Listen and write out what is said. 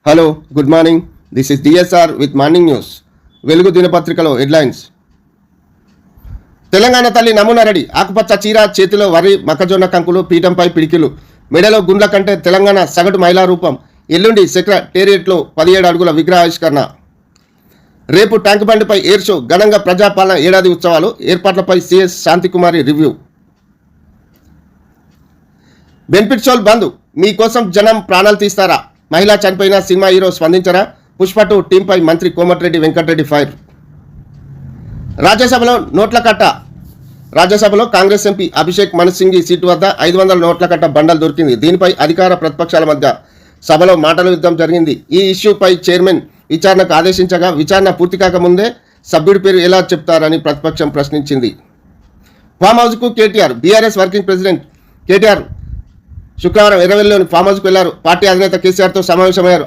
Hello, good morning. This is DSR with morning news. వెలుగు దినపత్రికలో headlines. Telangana తల్లి నమూనా రెడీ. ఆకుపచ్చ చీర, చేతిలో వరి, మొక్కజొన్న కంకులు, పీఠంపై పిడికిలు, మెడలో గుండ్ల కంటే తెలంగాణ సగటు మహిళా రూపం. ఎల్లుండి సెక్రటేరియట్లో 17 అడుగుల విగ్రహావిష్కరణ. రేపు ట్యాంక్ బండిపై ఎయిర్ షో. ఘనంగా ప్రజాపాలన ఏడాది ఉత్సవాలు. ఏర్పాట్లపై సిఎస్ శాంతికుమారి రివ్యూ. బెనిఫిట్ షోలు బంద్. మీకోసం జనం ప్రాణాలు తీస్తారా? మహిళ చనిపోయిన సినిమా హీరో స్పందించరా? పుష్ప 2 టీంపై మంత్రి కోమటిరెడ్డి వెంకటరెడ్డి ఫైర్. రాజ్యసభలో నోట్ల కట్ట. రాజ్యసభలో కాంగ్రెస్ ఎంపీ అభిషేక్ మను సింఘి సీటు వద్ద 500 నోట్ల కట్ట బండలు దొరికింది. దీనిపై అధికార ప్రతిపక్షాల మధ్య సభలో మాటల యుద్ధం జరిగింది. ఈ ఇష్యూపై చైర్మన్ విచారణకు ఆదేశించగా విచారణ పూర్తి కాకముందే సభ్యుడి పేరు ఎలా చెప్తారని ప్రతిపక్షం ప్రశ్నించింది. ఫామ్ హౌస్కు కేటీఆర్. బీఆర్ఎస్ వర్కింగ్ ప్రెసిడెంట్ కేటీఆర్ శుక్రవారం ఎర్రవెల్లిలోని ఫామ్ హౌస్కు వెళ్లారు. పార్టీ అధినేత కేసీఆర్తో సమావేశమయ్యారు.